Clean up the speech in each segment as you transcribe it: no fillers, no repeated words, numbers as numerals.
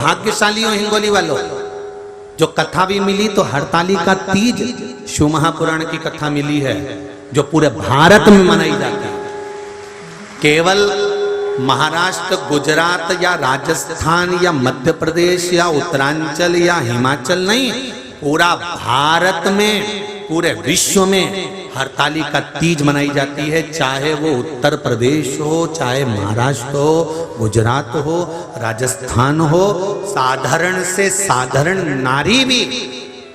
भाग्यशाली हो हिंगोली वालों, जो कथा भी मिली तो हरताली का तीज शिव महापुराण की कथा मिली है जो पूरे भारत में मनाई जाती है। केवल महाराष्ट्र, गुजरात या राजस्थान या मध्य प्रदेश या उत्तरांचल या हिमाचल नहीं, पूरा भारत में, पूरे विश्व में हरताली का तीज मनाई जाती है। चाहे वो उत्तर प्रदेश हो, चाहे महाराष्ट्र हो, गुजरात हो, राजस्थान हो, साधारण से साधारण नारी भी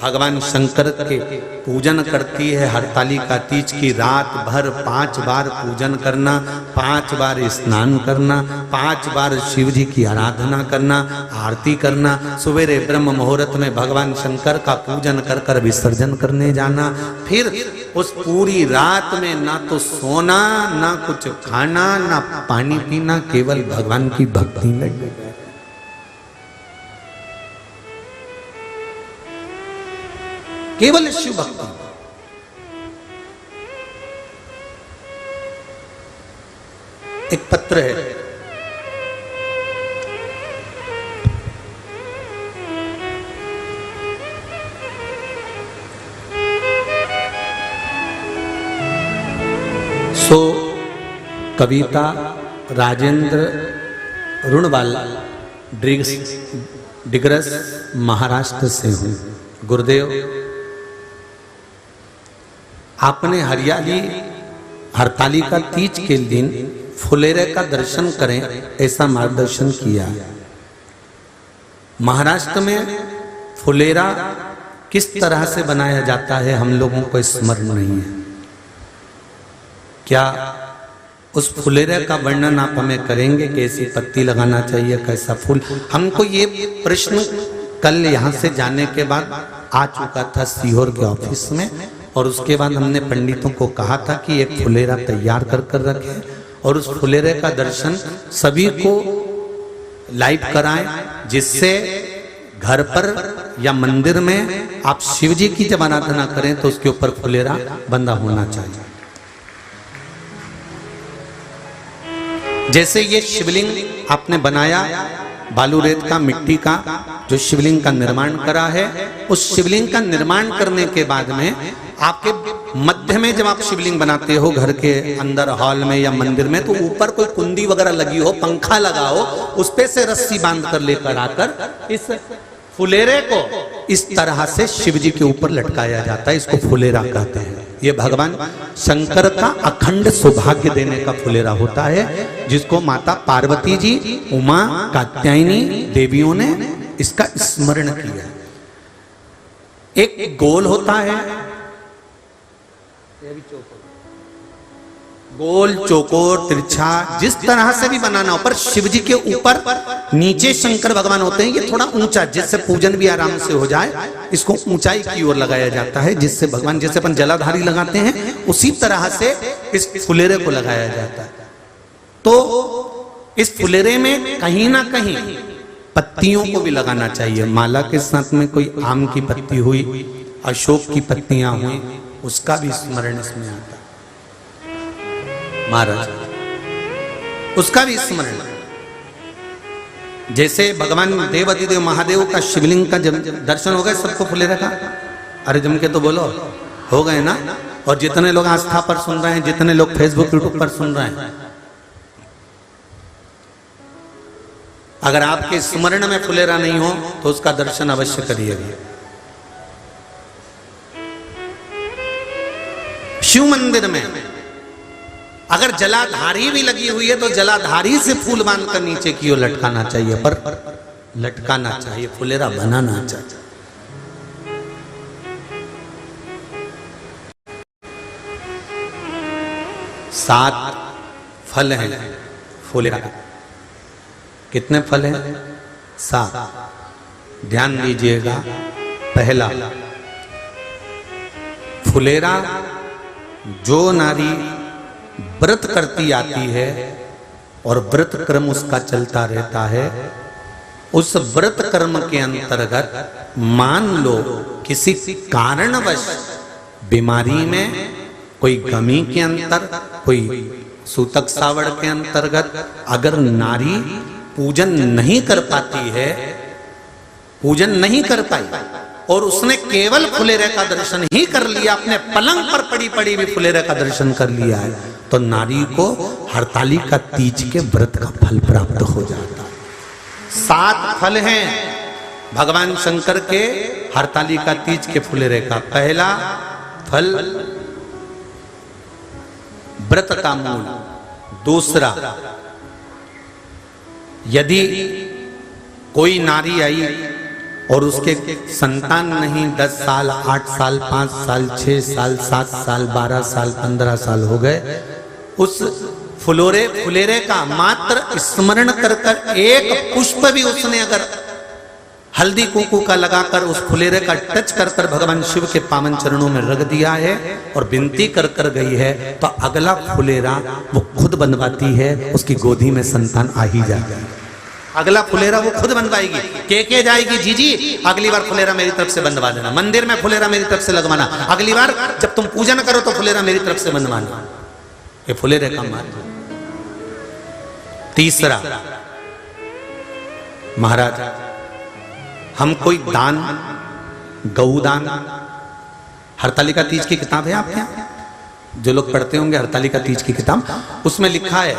भगवान शंकर के पूजन करती है। हरताली का तीज की रात भर 5 बार पूजन करना, 5 बार स्नान करना, 5 बार शिव जी की आराधना करना, आरती करना, सवेरे ब्रह्म मुहूर्त में भगवान शंकर का पूजन कर कर विसर्जन करने जाना। फिर उस पूरी रात में ना तो सोना, ना कुछ खाना, ना पानी पीना, केवल भगवान की भक्ति में। केवल शिव भक्ति। एक पत्र है, सो कविता राजेंद्र रुणवाल डिग्रस महाराष्ट्र से हूँ। गुरुदेव, आपने हरताली का तीज के दिन फुलेरे का दर्शन करें ऐसा मार्गदर्शन किया। महाराष्ट्र में फुलेरा किस तरह से बनाया जाता है हम लोगों को स्मरण नहीं है। क्या उस फुलेरे का वर्णन आप हमें करेंगे? कैसी पत्ती लगाना चाहिए, कैसा फूल? हमको ये प्रश्न कल यहाँ से जाने के बाद आ चुका था सीहोर के ऑफिस में, और उसके बाद हमने पंडितों को कहा था कि एक फुलेरा तैयार कर कर रखें और उस फुलेरे का दर्शन सभी को लाइव कराएं, जिससे घर पर या मंदिर में आप शिव जी की जब आराधना करें तो उसके ऊपर फुलेरा बंधा होना चाहिए। जैसे ये शिवलिंग आपने बनाया, बालू रेत का, मिट्टी का जो शिवलिंग का निर्माण करा है, उस शिवलिंग का निर्माण करने के बाद में आपके मध्य में जब आप शिवलिंग बनाते हो घर के अंदर हॉल में या मंदिर में, तो ऊपर कोई कुंडी वगैरह लगी हो, पंखा लगा हो, उस पे से रस्सी बांध कर लेकर आकर इस फुलेरे को इस तरह से शिव जी के ऊपर लटकाया जाता है। इसको फुलेरा कहते हैं। ये भगवान शंकर का अखंड सौभाग्य देने का फुलेरा होता है, जिसको माता पार्वती जी, उमा, कात्यायनी देवियों ने इसका स्मरण किया। एक गोल होता है, गोल, चौकोर, तिरछा, जिस तरह से भी बनाना हो, पर शिव जी के ऊपर नीचे शंकर भगवान होते हैं। ये थोड़ा ऊंचा, जिससे पूजन भी आराम से हो जाए, इसको ऊंचाई की ओर लगाया जाता है, जिससे भगवान, जैसे अपन जलाधारी लगाते हैं उसी तरह से इस फुलेरे को लगाया जाता है। तो इस फुलेरे में कहीं ना कहीं पत्तियों को भी लगाना चाहिए। माला के साथ में कोई आम की पत्ती हुई, अशोक की पत्तियां हुई, उसका भी स्मरण इसमें आता है महाराज, उसका भी स्मरण। जैसे भगवान देवाधिदेव महादेव का शिवलिंग का जब दर्शन हो गए सबको फुलेरा का, अरे जम के तो बोलो, हो गए ना? और जितने लोग आस्था पर सुन रहे हैं, जितने लोग फेसबुक यूट्यूब पर सुन रहे हैं, अगर आपके स्मरण में फुलेरा नहीं हो तो उसका दर्शन अवश्य करिएगा। शिव मंदिर में अगर जलाधारी भी लगी हुई है तो जलाधारी से फूल बांध कर नीचे की ओर लटकाना चाहिए, पर लटकाना चाहिए, फुलेरा बनाना चाहिए। सात फल हैं फुलेरा। कितने फल हैं? 7। ध्यान दीजिएगा। पहला, फुलेरा जो नारी व्रत करती आती है और व्रत क्रम उसका चलता रहता है, उस व्रत कर्म के अंतर्गत मान लो किसी कारणवश बीमारी में, कोई गमी के अंतर, कोई सूतक सावड़ के अंतर्गत अगर नारी पूजन नहीं कर पाती है पूजन नहीं कर पाई और उसने केवल फुलेरे का दर्शन ही कर लिया, अपने पलंग पर पड़ी पड़ी भी फुलेरे का दर्शन कर लिया है, तो नारी को हरतालिका तीज के व्रत का फल प्राप्त हो जाता है। 7 फल हैं भगवान शंकर के हरतालिका तीज के फुलेरे का। पहला फल व्रत का मूल। दूसरा, यदि कोई नारी आई और उसके संतान नहीं, 10 साल 8 साल 5 साल 6 साल 7 साल 12 साल 15 साल हो गए, उस फुलेरे का मात्र स्मरण कर कर एक पुष्प भी उसने अगर हल्दी कुंकू का लगाकर उस फुलेरे का टच कर कर भगवान शिव के पावन चरणों में रख दिया है और विनती कर कर गई है, तो अगला फुलेरा वो खुद बनवाती है, उसकी गोदी में संतान आ ही जाएगा। अगला फुलेरा वो खुद बनवाएगी, के जाएगी, जीजी अगली बार फुलेरा मेरी तरफ से बनवा देना, मंदिर में फुलेरा मेरी तरफ से लगवाना, अगली बार जब तुम पूजन करो तो फुलेरा मेरी तरफ से बनवाना। ये फुलेरे का मार्ग। तीसरा, महाराज हम कोई दान, गौदान, हरतालिका तीज की किताब है आपके यहाँ, जो लोग पढ़ते होंगे हरतालिका तीज की किताब, उसमें लिखा है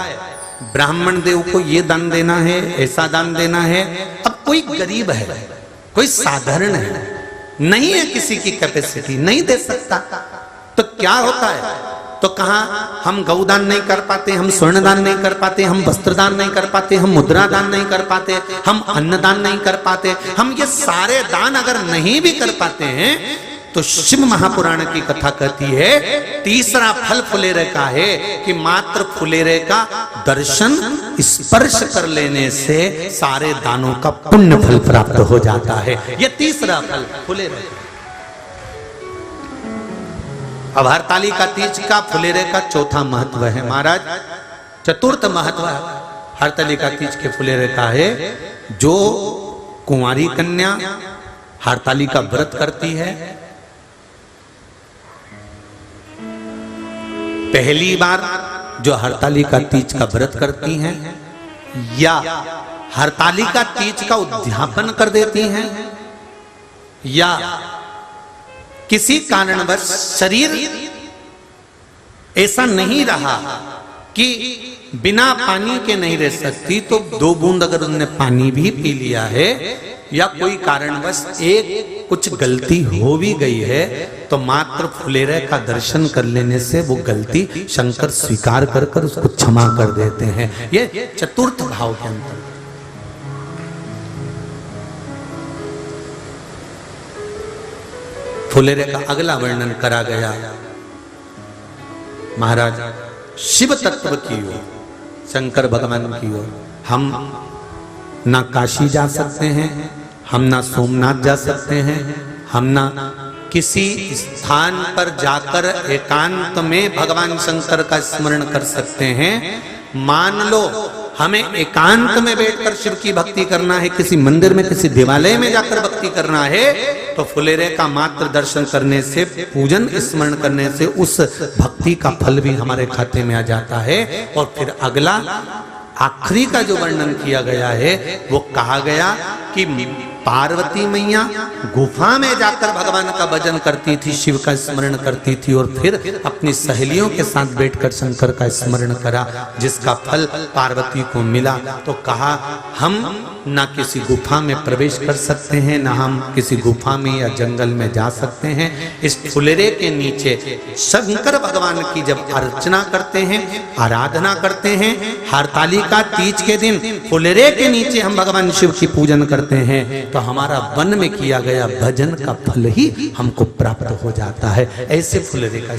ब्राह्मण देव को ये दान देना है, ऐसा दान देना है। अब कोई गरीब है, कोई साधारण है, नहीं है किसी की कैपेसिटी, नहीं दे सकता, तो क्या होता है, तो कहा हम गौदान नहीं कर पाते, हम स्वर्ण दान नहीं कर पाते, हम वस्त्र दान नहीं कर पाते, हम मुद्रा दान नहीं कर पाते, हम अन्न दान नहीं कर पाते। हम ये सारे दान अगर नहीं भी कर पाते हैं तो शिव महापुराण की कथा कहती है तीसरा फल फुलेरे का है कि मात्र फुलेरे का दर्शन स्पर्श कर लेने से सारे दानों का पुण्य फल प्राप्त हो जाता है। ये तीसरा फल फुलेरे। अब हरतालिका तीज का फुलेरे का चौथा महत्व है महाराज। चतुर्थ महत्व हरतालिका तीज के फुलेरे का है, जो कुंवारी कन्या हरतालिका व्रत करती है, पहली बार जो हरतालिका तीज का व्रत करती हैं या हरतालिका तीज का उद्यापन कर देती हैं या किसी कारणवश शरीर ऐसा नहीं रहा कि बिना पानी के नहीं रह सकती, तो 2 बूंद अगर उन्होंने पानी भी पी लिया है या कोई कारणवश कुछ गलती हो भी गई है, तो मात्र फुलेरे का दर्शन कर लेने से वो गलती शंकर स्वीकार कर कर उसको क्षमा कर देते हैं। ये चतुर्थ भाव के अंतर। फुलेरे का अगला वर्णन करा गया महाराज शिव तत्व की ओर, शंकर भगवान की ओर। हम ना काशी जा सकते हैं, हम ना सोमनाथ जा सकते हैं, हम ना किसी स्थान पर जाकर एकांत में भगवान शंकर का स्मरण कर सकते हैं। मान लो हमें एकांत में बैठकर शिव की भक्ति करना है, किसी मंदिर में किसी देवालय में जाकर भक्ति करना है, तो फुलेरे का मात्र दर्शन करने से, पूजन स्मरण करने से उस भक्ति का फल भी हमारे खाते में आ जाता है। और फिर अगला आखिरी का जो वर्णन किया गया है वो कहा गया कि पार्वती मैया गुफा में जाकर भगवान का भजन करती थी, शिव का स्मरण करती थी और फिर अपनी सहेलियों के साथ बैठकर शंकर का स्मरण करा, जिसका फल पार्वती को मिला। तो कहा हम ना किसी गुफा में प्रवेश कर सकते हैं, ना हम किसी गुफा में या जंगल में जा सकते हैं। इस फुलेरे के नीचे शंकर भगवान की जब अर्चना करते हैं, आराधना करते हैं, हरतालिका तीज के दिन फुलेरे के नीचे हम भगवान शिव की पूजन करते हैं, तो हमारा वन में किया गया भजन का फल ही हमको प्राप्त हो जाता है। ऐसे फुलेरे का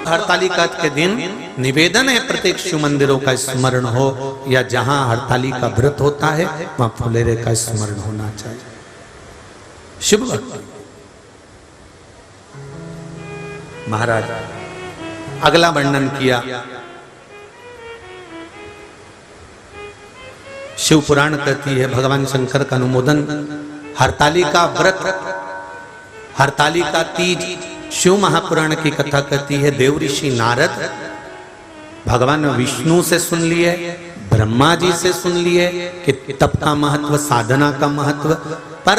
हरतालिका के दिन निवेदन है प्रत्येक शिव मंदिरों का स्मरण हो या जहां हरतालिका व्रत होता है वहां फुलेरे का स्मरण होना चाहिए। शिव भक्ति महाराज अगला वर्णन किया शिव पुराण कहती है, भगवान शंकर का अनुमोदन हरतालिका व्रत, हरतालिका तीज शिव महापुराण की कथा कहती है। देव ऋषि नारद भगवान विष्णु से सुन लिए, ब्रह्मा जी से सुन लिए कि तप का महत्व, साधना का महत्व, पर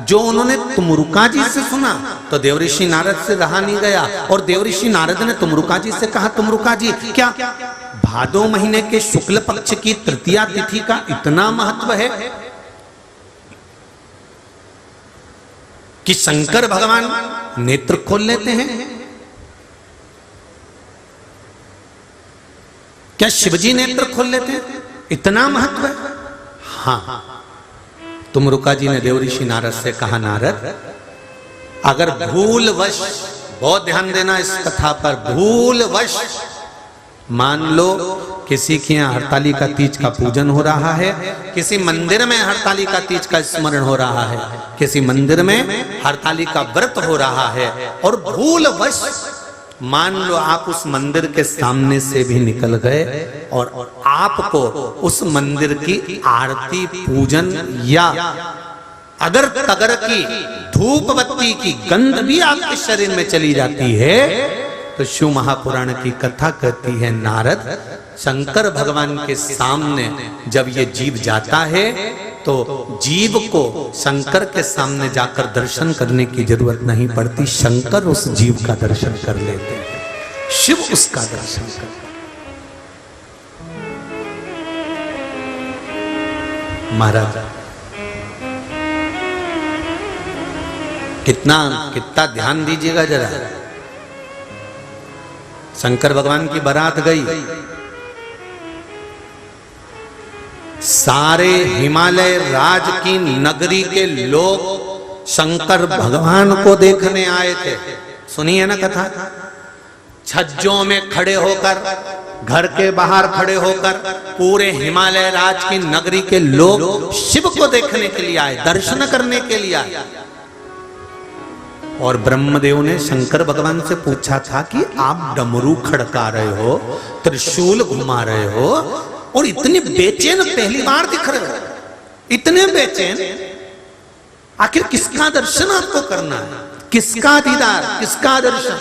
जो उन्होंने तुमरुका जी से सुना तो देवऋषि नारद से रहा नहीं गया। और देवऋषि नारद ने तुमरुका जी से कहा, तुमरुका जी क्या भादो महीने के शुक्ल पक्ष की तृतीया तिथि का इतना महत्व है कि शंकर भगवान नेत्र खोल लेते हैं? क्या शिवजी नेत्र खोल लेते हैं? इतना महत्व है? हाँ। तुमरुका जी ने देवऋषि नारद से कहा, नारद अगर भूलवश, बहुत ध्यान देना इस कथा पर, भूलवश मान लो किसी के यहाँ हरतालिका तीज का पूजन हो रहा है, किसी मंदिर में हरतालिका तीज का स्मरण हो रहा है, किसी मंदिर में हरतालिका व्रत हो रहा है, और भूलवश मान लो आप उस मंदिर के सामने से भी निकल गए और आपको उस मंदिर की आरती, पूजन या अगर तगर की धूप बत्ती की गंध भी आपके शरीर में चली जाती है, तो शिव महापुराण की कथा कहती है, नारद शंकर भगवान के सामने जब ये जीव जाता है तो जीव को शंकर के सामने जाकर दर्शन करने की जरूरत नहीं पड़ती, शंकर उस जीव का दर्शन कर लेते हैं, शिव उसका दर्शन करते हैं। महाराज कितना ध्यान दीजिएगा जरा। शंकर भगवान की बारात गई, सारे हिमालय राज की नगरी के लोग शंकर भगवान को देखने आए थे। सुनिए ना कथा। छज्जों में खड़े होकर, घर के बाहर खड़े होकर पूरे हिमालय राज की नगरी के लोग शिव को देखने के लिए आए, दर्शन करने के लिए आए। और ब्रह्मदेव ने शंकर भगवान से पूछा था कि आप डमरू खड़का रहे हो, त्रिशूल घुमा रहे हो और इतने बेचैन पहली बार दिख रहे हो, इतने बेचैन, आखिर किसका दर्शन आपको करना है? किसका दीदार, किसका दर्शन?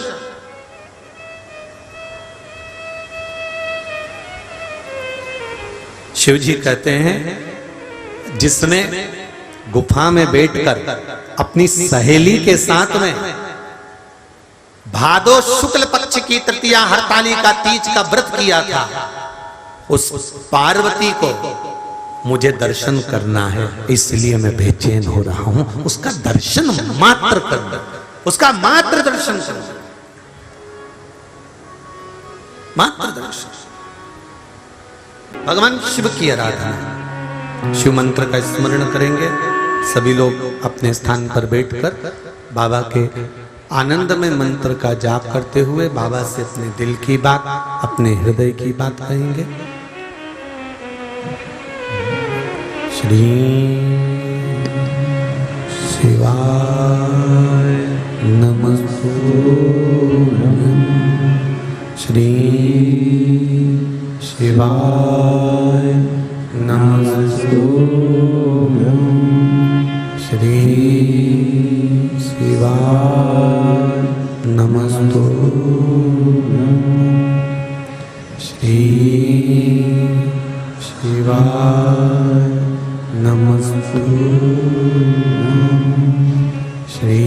शिव जी कहते हैं, जिसने गुफा में बैठकर अपनी सहेली के साथ में भादो शुक्ल पक्ष की तृतीया हरतालिका तीज का व्रत किया था, उस पार्वती को मुझे दर्शन करना है, इसलिए मैं बेचैन हो रहा हूं। उसका दर्शन मात्र करना, उसका मात्र दर्शन करना, मात्र दर्शन। भगवान शिव की आराधना, शिव मंत्र का स्मरण करेंगे सभी लोग अपने स्थान पर बैठकर, बाबा के आनंदमय मंत्र का जाप करते हुए बाबा से अपने दिल की बात, अपने हृदय की बात कहेंगे। श्री शिवाय नमस्तुभ्यं, श्री शिवाय नमस्तुभ्यं, श्री शिवाय नमस्तुभ्यं, श्री शिवाय नमस्तुभ्यं, श्री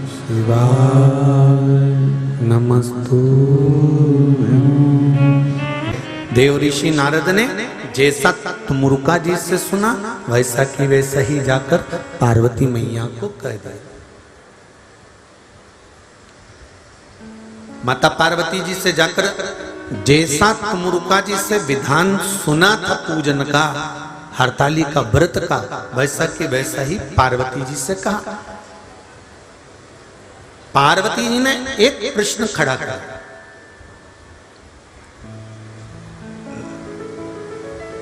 शिवाय नमस्तुभ्यं। देव ऋषि नारद ने जैसा तुमरुका जी से सुना, वैसा की वैसा ही जाकर पार्वती मैया को कह दिया। माता पार्वती जी से जाकर जैसा तुमरुका जी से विधान सुना था पूजन का, हरतालिका व्रत का, वैसा की वैसा ही पार्वती जी से कहा। पार्वती जी ने एक प्रश्न खड़ा किया।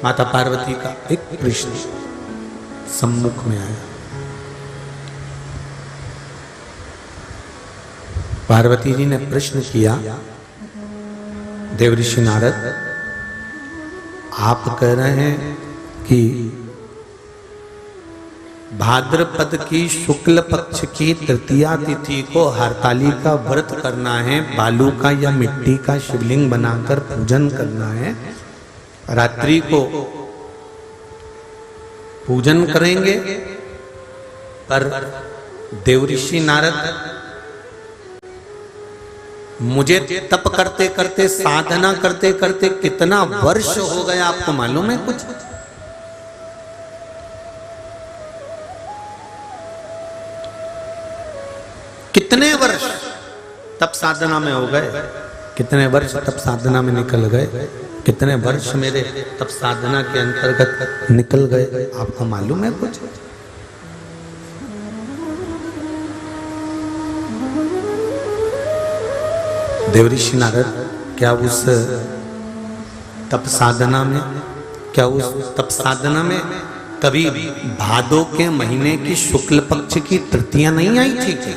माता पार्वती का एक प्रश्न सम्मुख में आया। पार्वती जी ने प्रश्न किया, देवऋषि नारद, आप कह रहे हैं कि भाद्रपद की शुक्ल पक्ष की तृतीया तिथि को हरतालिका व्रत करना है, बालू का या मिट्टी का शिवलिंग बनाकर पूजन करना है, रात्रि को पूजन करेंगे, पर देवऋषि नारद मुझे तप करते करते, साधना करते करते कितना वर्ष हो गया आपको मालूम है कुछ? कितने वर्ष तप साधना में हो गए, कितने वर्ष तप साधना में निकल गए, कितने वर्ष मेरे तप साधना के अंतर्गत निकल गए, आपको मालूम है कुछ? देवऋषि नारद क्या उस तप साधना में, क्या उस तप साधना में कभी भादो के महीने की शुक्ल पक्ष की तृतीया नहीं आई थी क्या?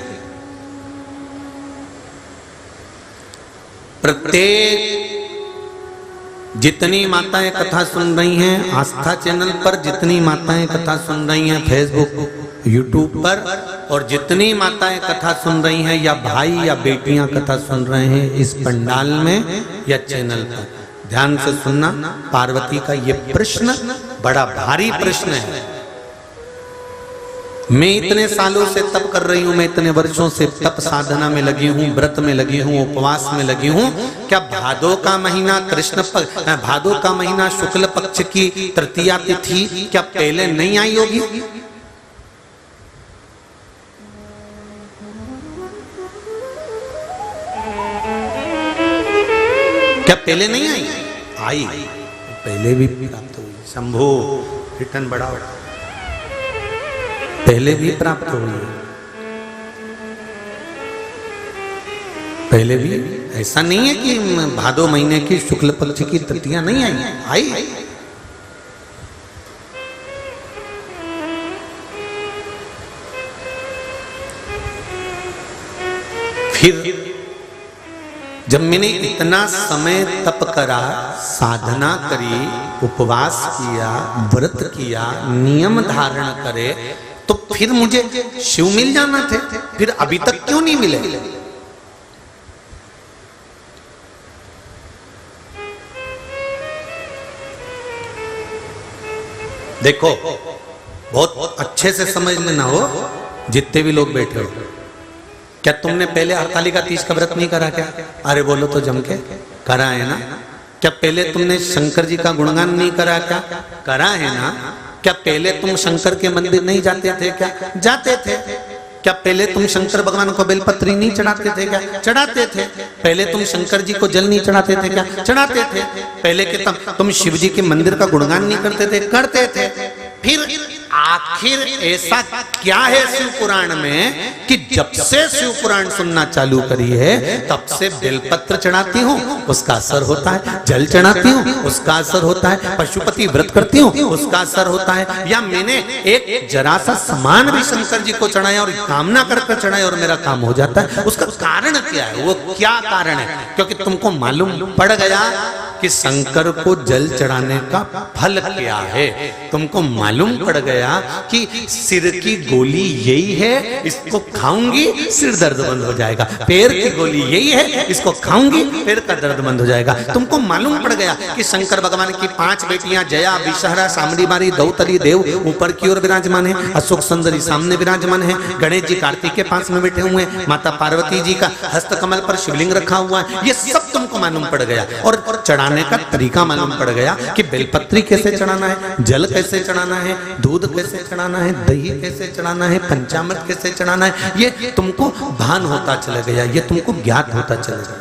प्रत्येक जितनी माताएं कथा सुन रही हैं आस्था चैनल पर, जितनी माताएं कथा सुन रही हैं फेसबुक यूट्यूब पर, और जितनी माताएं कथा सुन रही हैं या भाई या बेटियां कथा सुन रहे हैं इस पंडाल में या चैनल पर, ध्यान से सुनना। पार्वती का ये प्रश्न बड़ा भारी प्रश्न है। मैं इतने सालों से तप कर रही हूं, मैं इतने वर्षों से तप साधना में लगी हूं, व्रत में लगी हूं, उपवास में लगी हूं। क्या भादो का महीना भादो का महीना शुक्ल पक्ष की तृतीया तिथि क्या पहले नहीं आई होगी? क्या पहले नहीं आई? आई, पहले भी प्राप्त हुई। शंभो रिटर्न बड़ा पहले भी प्राप्त हुई, पहले भी। ऐसा नहीं है कि भादो महीने की शुक्ल पक्ष की तृतीया नहीं आई, आई। फिर जब मैंने इतना समय तप करा, साधना करी, उपवास किया, व्रत किया, नियम धारण करे, तो फिर मुझे शिव मिल जाना थे, फिर अभी तक क्यों नहीं मिले? देखो बहुत अच्छे से समझ लेना हो, जितने भी लोग बैठे हो, क्या तुमने पहले हरतालिका तीज का व्रत नहीं करा क्या? अरे बोलो तो जम के, करा है ना? क्या पहले तुमने शंकर जी का गुणगान नहीं करा क्या? करा है ना? क्या पहले तुम शंकर के मंदिर नहीं जाते थे क्या? जाते थे। क्या पहले तुम शंकर भगवान को बेलपत्री नहीं चढ़ाते थे क्या? चढ़ाते थे। पहले तुम शंकर जी को जल नहीं चढ़ाते थे क्या? चढ़ाते थे। पहले के तुम शिव जी के मंदिर का गुणगान नहीं करते थे? करते थे। फिर आखिर ऐसा क्या है शिव पुराण में कि जब से शिव पुराण सुनना चालू करी है तब से बेलपत्र चढ़ाती हूँ उसका असर होता है, जल चढ़ाती हूँ उसका असर होता है, पशुपति व्रत करती हूँ उसका असर होता है, या मैंने एक जरा सा सामान भी शंकर जी को चढ़ाया और कामना कर चढ़ाया और मेरा काम हो जाता है। उसका कारण क्या है? वो क्या कारण है? क्योंकि तुमको मालूम पड़ गया कि शंकर को जल चढ़ाने का फल क्या है। तुमको मालूम पड़ गया कि सिर की गोली यही है, इसको खाऊंगी सिर दर्द बंद हो जाएगा। पैर की गोली यही है, इसको खाऊंगी पैर का दर्द बंद हो जाएगा। तुमको मालूम पड़ गया कि शंकर भगवान की 5 बेटियां जया, विषहरा, सामरी बारी, दौतरी देव ऊपर की ओर विराजमान है, अशोक सुंदरी सामने विराजमान है, गणेश जी कार्तिक के पास में बैठे हुए हैं, माता पार्वती जी का हस्त कमल पर शिवलिंग रखा हुआ है। ये सब तुमको मालूम पड़ गया और चढ़ाने का तरीका मालूम पड़ गया कि बेलपत्री कैसे चढ़ाना है, जल कैसे चढ़ाना है, दूध कैसे चढ़ाना है, दही कैसे चढ़ाना है, पंचामृत कैसे चढ़ाना है। ये तुमको भान होता चला गया, ये तुमको ज्ञात होता चला गया।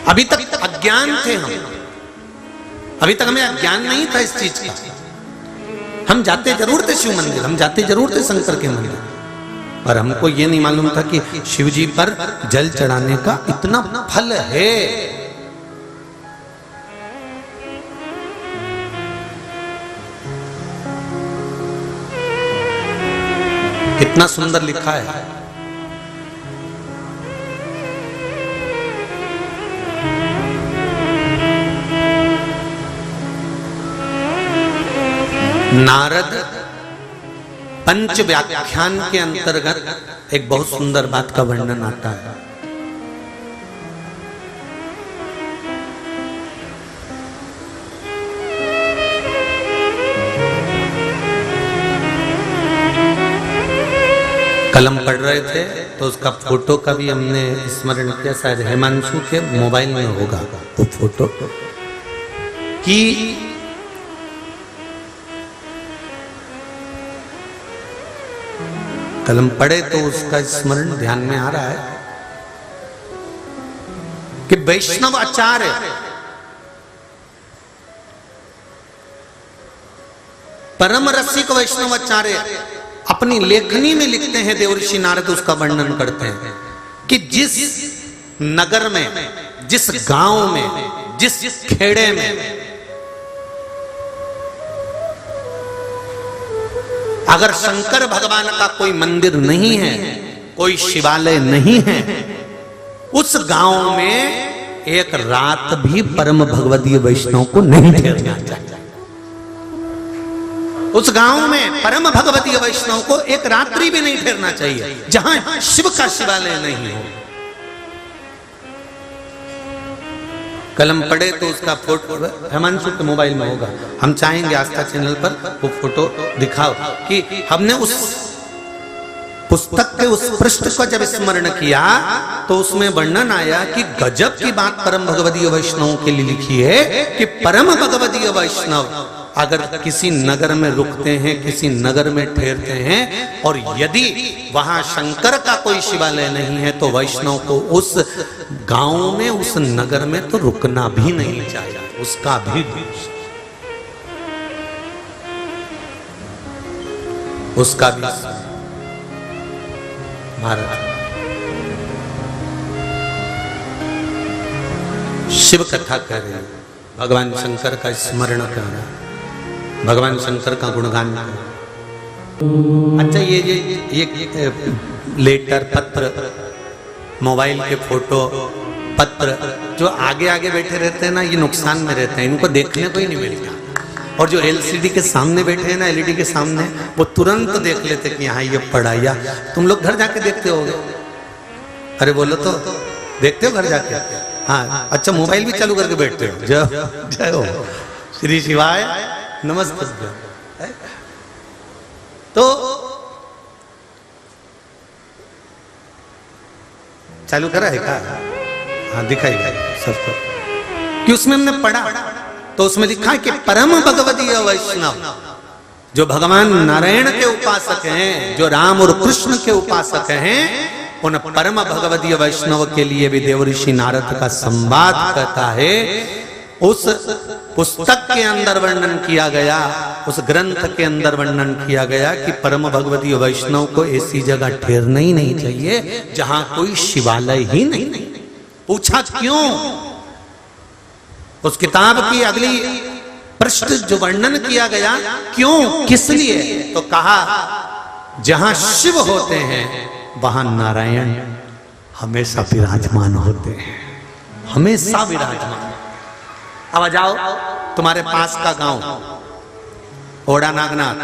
अभी तक अज्ञान थे हम, अभी तक हमें अज्ञान नहीं था इस चीज का। हम जाते जरूर थे शिव मंदिर, हम जाते जरूर थे शंकर के मंदिर, पर हमको ये नहीं मालूम था कि शिव जी पर जल चढ़ाने का इतना फल है। कितना सुंदर लिखा है। नारद पंच व्याख्यान के अंतर्गत एक बहुत सुंदर बात का वर्णन आता है। कलम पढ़ रहे थे तो उसका फोटो का भी हमने स्मरण किया, शायद हिमांशु के मोबाइल में होगा वो फोटो, कि कलम पढ़े तो उसका स्मरण ध्यान में आ रहा है कि वैष्णव आचार्य परम रसिक वैष्णवाचार्य अपनी लेखनी में लिखते हैं, देवर्षि नारद उसका वर्णन करते हैं कि जिस नगर में, जिस गांव में, जिस खेड़े में अगर शंकर भगवान का कोई मंदिर नहीं है, कोई शिवालय नहीं है, उस गांव में एक रात भी परम भगवदीय वैष्णव को नहीं ठहरना चाहिए। उस गांव में परम भगवतीय वैष्णव को एक रात्रि भी नहीं ठहरना चाहिए जहां शिव का शिवालय नहीं हो। कलम पढ़े तो उसका फोटो हिमांशु के मोबाइल में होगा, हम चाहेंगे आस्था चैनल पर वो फोटो दिखाओ कि हमने उस पुस्तक के उस पृष्ठ को जब स्मरण किया तो उसमें वर्णन आया कि गजब की बात परम भगवदीय वैष्णव के लिए लिखी है कि परम भगवदीय वैष्णव अगर किसी नगर में रुकते हैं, किसी नगर में ठहरते हैं और यदि वहां शंकर का कोई शिवालय नहीं है तो वैष्णव को उस गांव में, उस नगर में तो रुकना भी नहीं चाहिए, उसका भी भारत शिव कथा कर रहे हैं, भगवान शंकर का स्मरण कर रहे हैं, भगवान शंकर का गुणगान कर रहे हैं। अच्छा, ये लेटर, पत्र, मोबाइल के फोटो, पत्र जो आगे आगे बैठे रहते हैं ना, ये नुकसान में रहते हैं, इनको देखने को ही नहीं मिलता। और जो एलसीडी के सामने बैठे हैं ना, एलईडी के सामने, वो तुरंत देख लेते कि हाँ ये पढ़ा। या तुम लोग घर जाके देखते होगे? अरे बोलो तो, देखते हो घर जाके? हाँ, अच्छा, मोबाइल भी चालू करके बैठते हो? जय हो, श्री शिवाय नमस्ते। तो चालू करा है क्या? हाँ, दिखाई सबको कि उसमें हमने पढ़ा तो उसमें लिखा है कि परम भगवदीय वैष्णव जो भगवान नारायण के उपासक हैं, जो राम और कृष्ण के उपासक हैं, उन परम भगवदीय वैष्णव के लिए भी देवर्षि नारद का संवाद कहता है। उस पुस्तक के अंदर वर्णन किया गया, उस ग्रंथ के अंदर वर्णन किया गया कि परम भगवदीय वैष्णव को ऐसी जगह ठहरना ही नहीं चाहिए जहां कोई शिवालय ही नहीं। पूछा क्यों? उस किताब की अगली पृष्ठ जो वर्णन किया गया, क्यों, किस लिए? तो कहा जहां शिव होते हैं वहां नारायण हमेशा विराजमान होते हैं, हमेशा विराजमान। अब आ जाओ, तुम्हारे पास का गांव ओड़ा नागनाथ,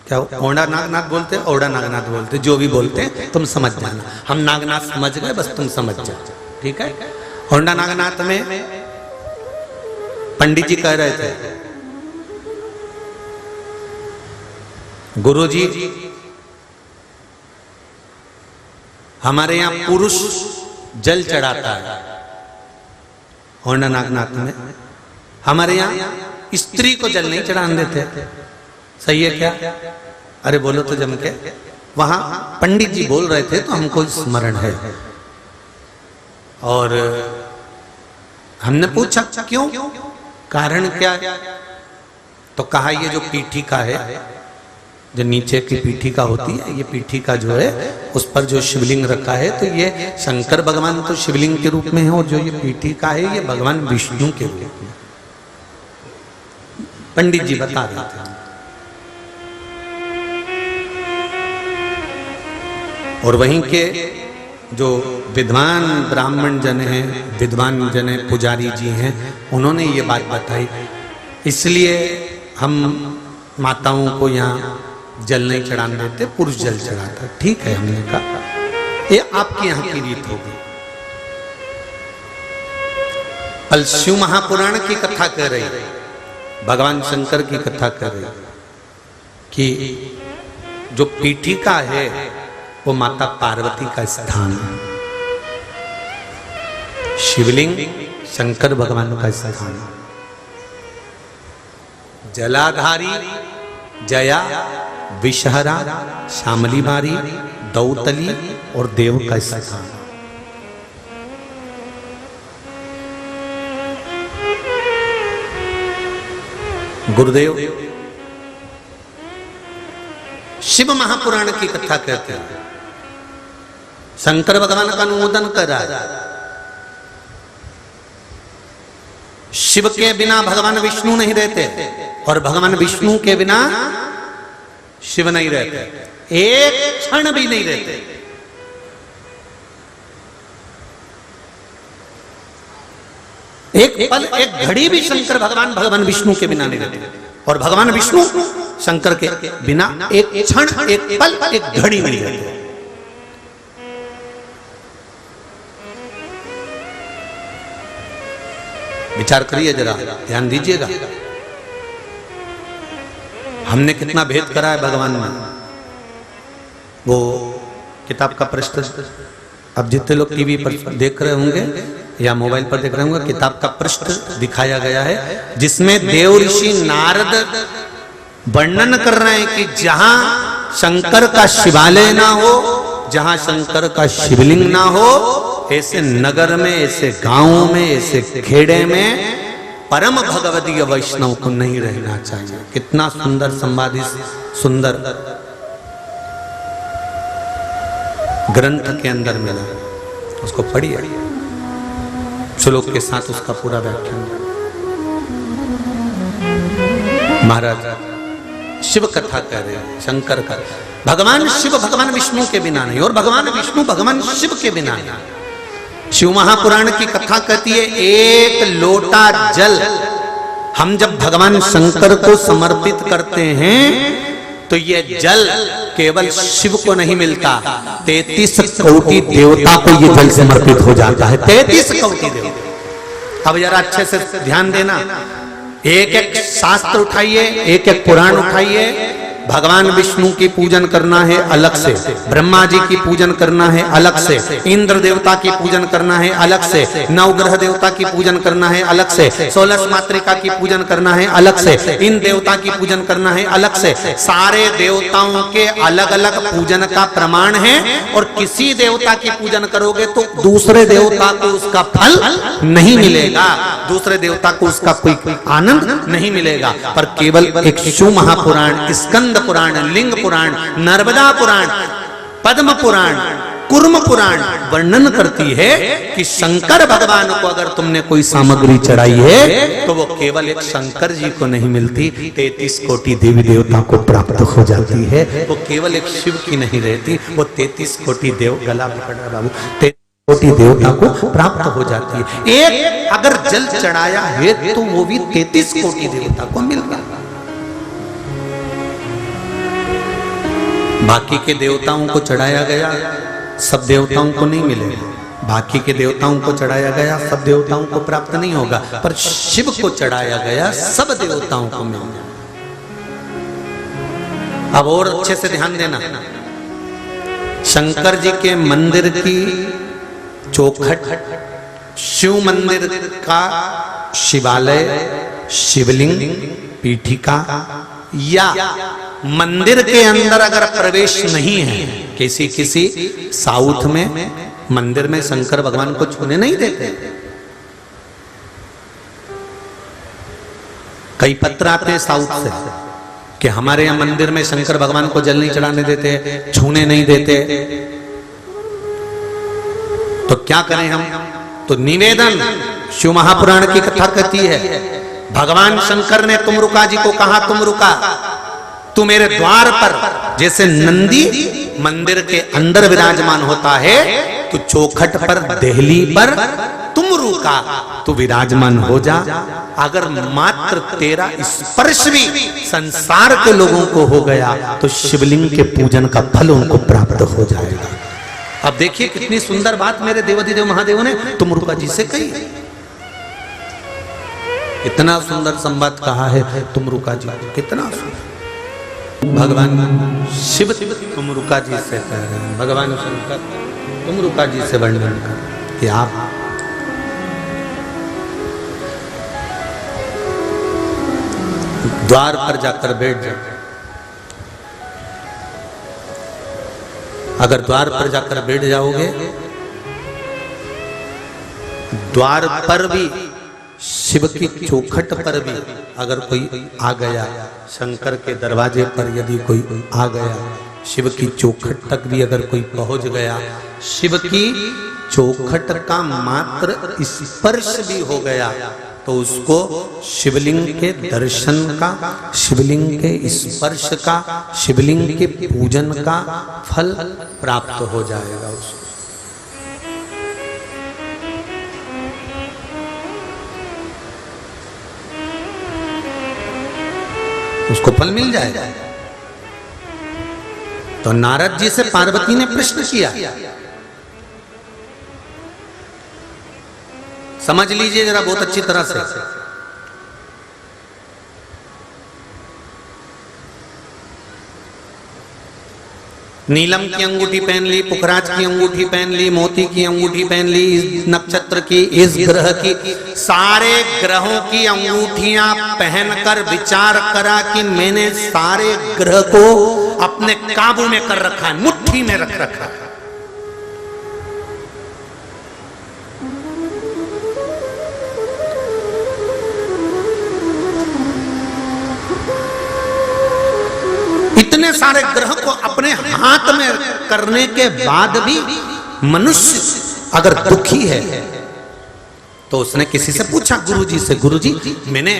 क्या ओड़ा नागनाथ बोलते, ओड़ा नागनाथ बोलते, जो भी बोलते तुम समझ जाना। हम नागनाथ समझ गए, बस तुम समझ जाओ, ठीक है? ओड़ा नागनाथ में पंडित जी कह रहे थे, गुरुजी हमारे यहां पुरुष जल चढ़ाता है, ओड़ा नागनाथ में हमारे यहां स्त्री को जल नहीं चढ़ाने देते। सही है क्या? अरे बोलो तो जम के। वहां पंडित जी बोल रहे थे तो हमको स्मरण है। और हमने पूछा क्यों, कारण क्या? तो कहा ये जो पीठिका है, जो नीचे की पीठिका होती है, ये पीठिका जो है उस पर जो शिवलिंग रखा है, तो ये शंकर भगवान तो शिवलिंग के रूप में है और जो ये पीठिका है ये भगवान विष्णु के रूप में। पंडित जी बता रहे थे। और वहीं के जो विद्वान ब्राह्मण जन हैं, विद्वान जन हैं, पुजारी जी हैं, उन्होंने ये बात बताई। इसलिए हम माताओं को यहाँ जल नहीं चढ़ाने देते, पुरुष जल चढ़ाता। ठीक है, हमने कहा ये आपके यहाँ की रीत होगी। कल शिव महापुराण की कथा कह रही, भगवान शंकर की कथा कर रही कि जो पीठिका है वो माता पार्वती का स्थान है। शिवलिंग शंकर भगवान का स्थान है। जलाधारी जया, विषहरा, श्यामली मारी, दौतली और देव का स्थान। गुरुदेव शिव महापुराण की कथा कहते हैं। शंकर भगवान का अनुमोदन कर रहा है। शिव के बिना भगवान विष्णु नहीं रहते और भगवान विष्णु के बिना शिव नहीं रहते, एक क्षण भी नहीं रहते। एक पल, एक घड़ी भी शंकर भगवान विष्णु के बिना नहीं रहते और भगवान विष्णु शंकर के बिना एक क्षण, एक पल, एक घड़ी नहीं रहते। विचार करिए जरा, ध्यान दीजिएगा। हमने कितना भेद करा है भगवान में। वो किताब का पृष्ठ, अब जितने लोग टीवी पर देख रहे होंगे या मोबाइल पर देख रहे होंगे, किताब का पृष्ठ दिखाया गया है जिसमें देव ऋषि नारद वर्णन कर रहे हैं कि जहां शंकर का शिवालय ना हो, जहां शंकर का शिवलिंग ना हो, ऐसे नगर में, ऐसे गांवों में, ऐसे खेड़े में परम भगवदीय वैष्णव को नहीं रहना चाहिए। कितना सुंदर संवादी, सुंदर ग्रंथ के अंदर मिला, उसको पढ़िए, श्लोक के साथ उसका पूरा व्याख्यान। महाराज शिव कथा कह रहे हैं, शंकर का भगवान शिव भगवान विष्णु के बिना नहीं और भगवान विष्णु भगवान शिव के बिना नहीं। शिव महापुराण की कथा कहती है एक लोटा जल हम जब भगवान शंकर को समर्पित करते हैं तो ये जल केवल शिव को नहीं मिलता, 33 कोटि देवता को ये जल समर्पित हो जाता है। 33 कोटि देवता। अब जरा अच्छे से ध्यान देना, एक एक शास्त्र उठाइए, एक एक पुराण उठाइए। भगवान विष्णु की पूजन करना है अलग से, ब्रह्मा जी की पूजन करना है अलग से, इंद्र देवता की पूजन करना है अलग से, नवग्रह देवता की पूजन करना है अलग से, 16 मातृका की पूजन करना है अलग से, इन देवता की पूजन करना है अलग से। सारे देवताओं के अलग अलग पूजन का प्रमाण है और किसी देवता की पूजन करोगे तो दूसरे देवता को उसका फल नहीं मिलेगा, दूसरे देवता को उसका कोई आनंद नहीं मिलेगा। पर केवल एक शिव महापुराण, स्कंद पुराण, लिंग पुराण, नर्मदा पुराण, पद्म पुराण, कुर्म पुराण वर्णन करती है कि शंकर भगवान को अगर तुमने कोई सामग्री चढ़ाई है तो वो केवल एक शंकर जी को नहीं मिलती, 33 कोटि देवी देवता को प्राप्त हो जाती है। वो केवल एक शिव की नहीं रहती, वो 33 कोटि देव, गला पकड़ बाबू, 33 कोटि देवता को प्राप्त हो जाती है। एक अगर जल चढ़ाया है तो वो भी 33 कोटि देवता को मिल गया। बाकी के देवताओं को चढ़ाया गया, सब देवताओं को नहीं मिलेगा। बाकी के देवताओं को चढ़ाया गया, सब देवताओं को प्राप्त नहीं होगा, पर शिव को चढ़ाया गया, सब देवताओं को मिल गया। अब और अच्छे से ध्यान देना, शंकर जी के मंदिर की चौखट, शिव मंदिर का शिवालय, शिवलिंग, पीठिका या मंदिर के अंदर अगर प्रवेश नहीं है, किसी साउथ में मंदिर में शंकर भगवान को छूने नहीं देते। कई पत्र आते हैं साउथ से कि हमारे यहाँ मंदिर में शंकर भगवान को जल नहीं चढ़ाने देते, छूने नहीं देते। तो क्या करें हम? तो निवेदन, शिव महापुराण की कथा कहती है भगवान शंकर ने तुमरुका जी को कहा, तुमरुका तू मेरे द्वार पर, जैसे नंदी मंदिर के अंदर विराजमान होता है तो चौखट पर, देहली पर तुमरुका तू विराजमान हो जा। अगर मात्र तेरा स्पर्श भी संसार के लोगों को हो गया तो शिवलिंग के पूजन का फल उनको प्राप्त हो जाएगा। अब देखिए कितनी सुंदर बात मेरे देवाधिदेव महादेव ने तुमरुका जी से कही। इतना सुंदर संवाद कहा है तुमरुका जी, कितना सुंदर। भगवान शिव तुमरुका जी से कह रहे हैं, भगवान शंकर तुमरुका जी से वर्णन कर कि आप द्वार पर जाकर बैठ जाओ। अगर द्वार पर जाकर बैठ जाओगे, द्वार पर भी शिव की चौखट पर भी अगर कोई आ गया, शंकर के दरवाजे पर यदि कोई आ गया, शिव की चौखट तक भी अगर कोई पहुंच गया, शिव की चौखट का मात्र स्पर्श भी हो गया, तो उसको शिवलिंग के दर्शन का, शिवलिंग के स्पर्श का, शिवलिंग के पूजन का फल प्राप्त हो जाएगा। उसको फल मिल जाएगा। तो नारद जी से पार्वती ने प्रश्न किया, समझ लीजिए जरा बहुत अच्छी तरह से। नीलम की अंगूठी पहन ली, पुखराज की अंगूठी पहन ली, मोती की अंगूठी पहन ली, इस नक्षत्र की, इस ग्रह की, सारे ग्रहों की अंगूठियां पहनकर विचार करा कि मैंने सारे ग्रह को अपने काबू में कर रखा है, मुट्ठी में रख रखा है। इतने सारे ग्रह को अपने हाथ में करने के बाद भी मनुष्य अगर दुखी है तो उसने किसी से पूछा, गुरुजी से, गुरुजी मैंने,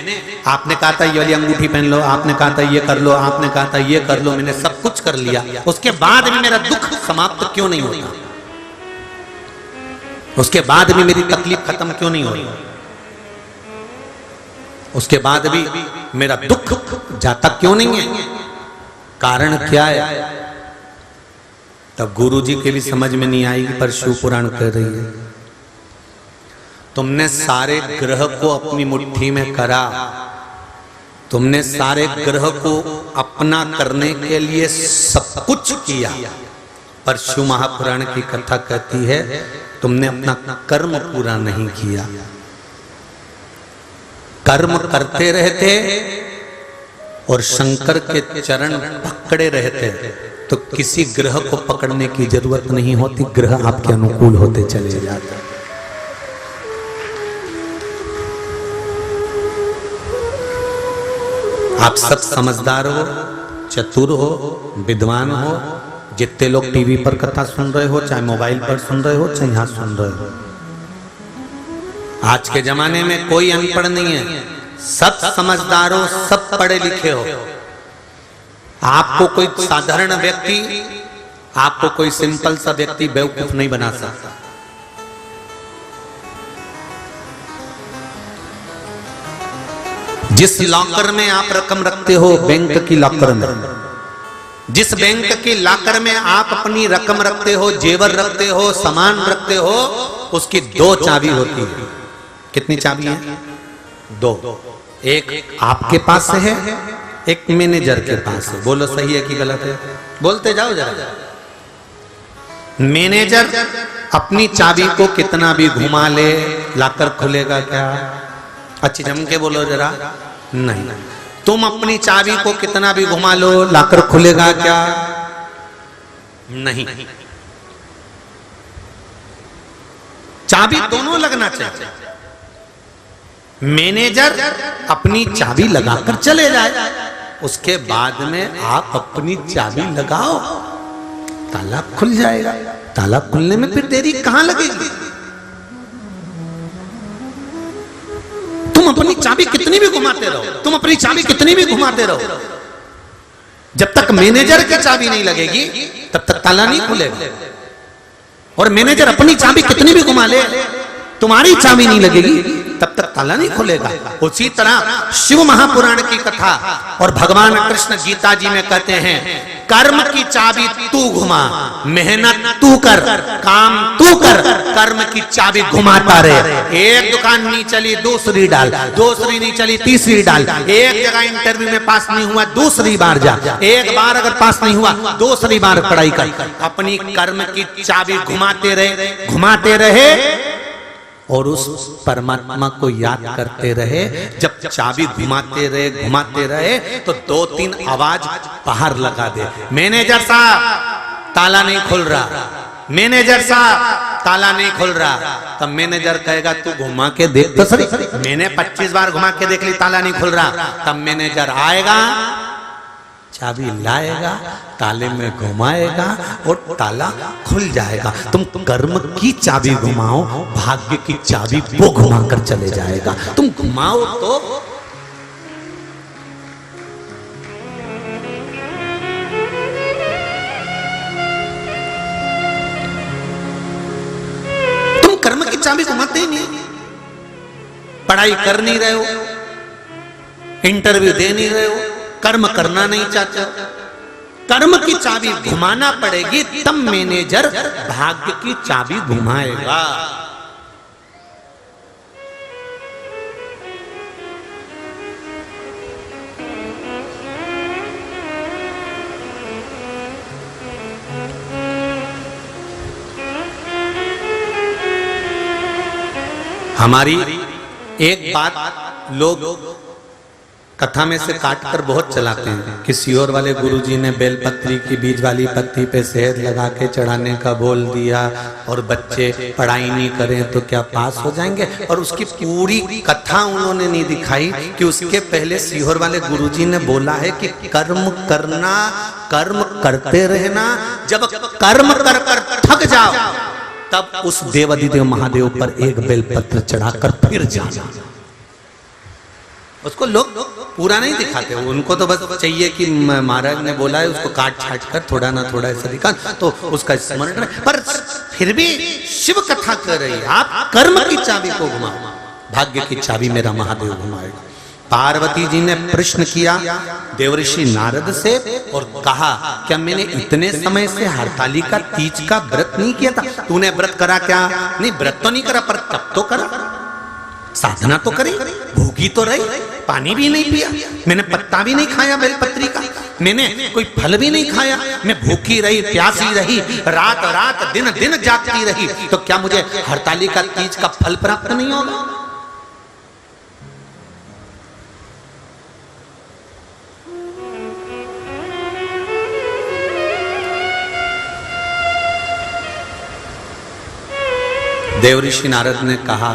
आपने कहा था ये वाली अंगूठी पहन लो, आपने कहा था ये कर लो, आपने कहा था ये कर लो, मैंने सब कुछ कर लिया, उसके बाद भी मेरा दुख समाप्त क्यों नहीं होता? उसके बाद भी मेरी तकलीफ खत्म क्यों नहीं होती? उसके बाद भी मेरा दुख जाता क्यों नहीं है? कारण क्या है? तब गुरुजी के भी समझ में नहीं आएगी, पर शिव पुराण कह रही है, तुमने सारे ग्रह को अपनी मुट्ठी में करा, तुमने सारे ग्रह को अपना करने के लिए सब कुछ किया, पर शिव महापुराण की कथा कहती है तुमने अपना कर्म पूरा नहीं किया। कर्म करते रहते और शंकर के चरण पकड़े रहते तो किसी ग्रह को पकड़ने की जरूरत नहीं होती, ग्रह आपके अनुकूल होते चले जाते। आप सब समझदार हो, चतुर हो, विद्वान हो, जितने लोग टीवी पर कथा सुन रहे हो, चाहे मोबाइल पर सुन रहे हो, चाहे यहां सुन रहे हो, आज के जमाने में कोई अनपढ़ नहीं है, सब समझदार हो, सब पढ़े लिखे हो। आपको कोई साधारण व्यक्ति, आपको कोई सिंपल सा व्यक्ति बेवकूफ नहीं बना सकता। जिस लॉकर में आप रकम रखते हो, बैंक की लॉकर में, जिस बैंक की लॉकर में आप अपनी रकम रखते हो, जेवर रखते हो, सामान रखते हो, उसकी दो चाबी होती है। कितनी चाबी है? दो। एक आपके पास है, एक मैनेजर के पास है। बोलो सही है कि गलत है? बोलते जाओ जरा। मैनेजर अपनी चाबी को कितना भी घुमा ले, लॉकर खुलेगा क्या? अच्छी जम के बोलो जरा। नहीं। तुम अपनी चाबी को कितना भी घुमा लो, लॉकर खुलेगा क्या? नहीं। चाबी दोनों लगना चाहिए। मैनेजर अपनी चाबी लगाकर चले जाए, उसके बाद में आप अपनी चाबी लगाओ, ताला खुल जाएगा। ताला खुलने में फिर देरी कहां लगेगी? तुम अपनी चाबी कितनी भी घुमाते रहो, तुम अपनी चाबी कितनी भी घुमाते रहो, जब तक मैनेजर की चाबी नहीं लगेगी तब तक ताला नहीं खुलेगा। और मैनेजर अपनी चाबी कितनी भी घुमा ले, तुम्हारी चाबी नहीं लगेगी तब तक ताला नहीं खुलेगा। उसी तरह शिव महापुराण की कथा और भगवान कृष्ण गीता जी में कहते हैं कर्म की चाबी तू घुमा, मेहनत तू कर, काम तू कर, कर्म की चाबी घुमाता रहे। एक दुकान नहीं चली दूसरी डाल, दूसरी नहीं चली तीसरी डाल, एक जगह इंटरव्यू में पास नहीं हुआ दूसरी बार जा, एक बार अगर पास नहीं हुआ दूसरी बार पढ़ाई कर। अपनी कर्म की चाबी घुमाते रहे और उस परमात्मा को याद करते रहे। जब चाबी घुमाते रहे तो 2-3 आवाज बाहर लगा दे, मैनेजर साहब ताला नहीं खुल रहा, मैनेजर साहब ताला नहीं खुल रहा। तब मैनेजर कहेगा तू घुमा के देख तो सही, मैंने 25 बार घुमा के देख ली ताला नहीं खुल रहा। तब मैनेजर आएगा, चाबी लाएगा, ताले में घुमाएगा और ताला खुल जाएगा। तुम कर्म की चाबी घुमाओ, भाग्य की चाबी वो घुमाकर चले जाएगा। तुम घुमाओ तो तुम कर्म की चाबी घुमाते ही नहीं, पढ़ाई कर नहीं रहे हो, इंटरव्यू दे नहीं रहे हो, कर्म करना नहीं चाहते, कर्म की चाबी घुमाना पड़ेगी, तब मैनेजर भाग्य की चाबी घुमाएगा। हमारी एक बात लोग कथा में से काटकर बहुत चलाते हैं कि सियोर वाले गुरुजी ने बेलपत्री की बीज वाली पत्ती पे शहद लगा के चढ़ाने का बोल दिया और बच्चे पढ़ाई नहीं करें तो क्या पास हो जाएंगे। और उसकी पूरी कथा उन्होंने नहीं दिखाई कि उसके पहले सियोर वाले गुरुजी ने बोला है कि कर्म करना, कर्म करते रहना, जब कर्म कर कर थक जाओ तब उस देवाधिदेव महादेव पर एक बेलपत्र चढ़ाकर फिर जाना। उसको लोग पूरा नहीं दिखाते, उनको तो बस चाहिए कि महाराज ने बोला है उसको काट छाट कर थोड़ा ना थोड़ा ऐसा दिखा तो उसका स्मरण रहे। पर फिर भी शिव कथा कर रही है, आप कर्म की चाबी को घुमाओ, भाग्य की चाबी मेरा महादेव घुमाएगा। पार्वती जी ने प्रश्न किया देवऋषि नारद से और कहा क्या मैंने इतने समय से हरतालिका तीज का व्रत नहीं किया था? तूने व्रत करा क्या? नहीं, व्रत तो नहीं करा पर तप तो करा, साधना तो करी, भूखी तो रही, पानी भी नहीं पिया, मैंने पत्ता भी नहीं खाया बेलपत्री का, मैंने कोई फल भी नहीं खाया, मैं भूखी रही, प्यासी रही, रात रात दिन दिन जागती रही, तो क्या मुझे हरतालिका तीज का फल प्राप्त नहीं होगा? देवऋषि नारद ने कहा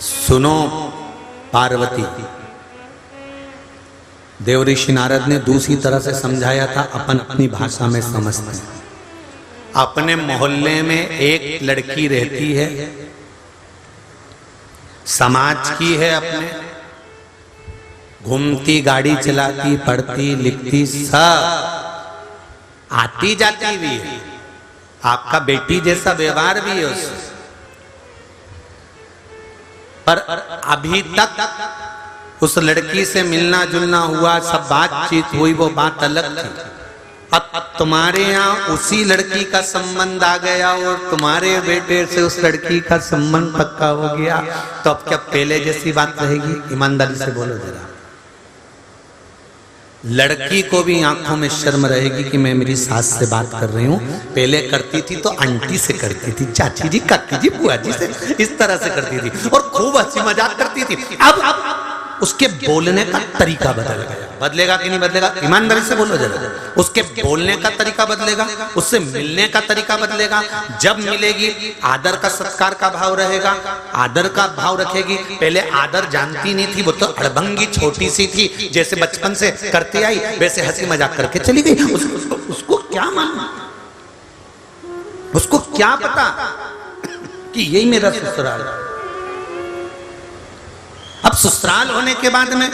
सुनो पार्वती। देवऋषि नारद ने दूसरी तरह से समझाया था, अपन अपनी भाषा में समझते हैं। अपने मोहल्ले में एक लड़की रहती है, समाज की है, अपने घूमती, गाड़ी चलाती, पढ़ती लिखती, सब आती जाती भी है, आपका बेटी जैसा व्यवहार भी है उससे, पर अभी तक उस लड़की से मिलना जुलना हुआ, सब बातचीत हुई, वो बात अलग थी। अब तुम्हारे यहाँ उसी लड़की का संबंध आ गया और तुम्हारे बेटे से उस लड़की का संबंध पक्का हो गया, तो अब क्या पहले जैसी बात रहेगी? ईमानदारी से बोलो जरा। लड़की को भी आंखों में शर्म रहेगी कि मैं मेरी सास से बात कर रही हूँ। पहले करती थी तो आंटी से करती थी, चाची जी, काकी जी, बुआ जी से, इस तरह से करती थी और खूब हंसी मजाक करती थी। अब उसके बोलने का तरीका बदल गया। बदलेगा कि नहीं बदलेगा? ईमानदारी से बोलो जरा। उसके बोलने का तरीका बदलेगा, उससे मिलने का तरीका बदलेगा। जब मिलेगी आदर का, सत्कार का भाव रहेगा, आदर का भाव रखेगी। पहले आदर जानती नहीं थी, वो तो अड़भंगी छोटी सी थी, जैसे बचपन से करते आई वैसे हंसी मजाक करके चली गई। उसको क्या मालूम, उसको क्या पता कि यही मेरा ससुराल है। अब ससुराल होने के बाद में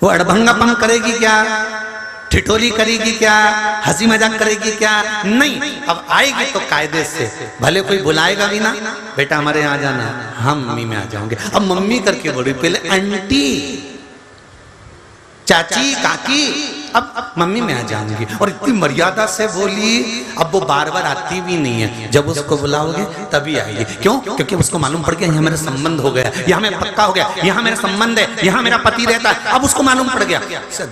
वो अड़भंगापन करेगी क्या, ठिठोली करेगी क्या, हंसी मजाक करेगी क्या? नहीं, अब आएगी तो कायदे से, भले कोई बुलाएगा भी ना, बेटा हमारे यहाँ जाना, हम मम्मी में आ जाओगे। अब मम्मी करके बोली, पहले आंटी, चाची काकी, अब मम्मी मैं आ जाऊंगी, और इतनी मर्यादा से बोली। अब वो बार बार आती भी नहीं है, जब उसको बुलाओगे तभी आएगी। क्यों? क्योंकि उसको मालूम पड़ गया यहाँ मेरा संबंध हो गया, यहाँ मैं पक्का हो गया, यहाँ मेरा संबंध है, यहाँ मेरा पति रहता है। अब उसको मालूम पड़ गया।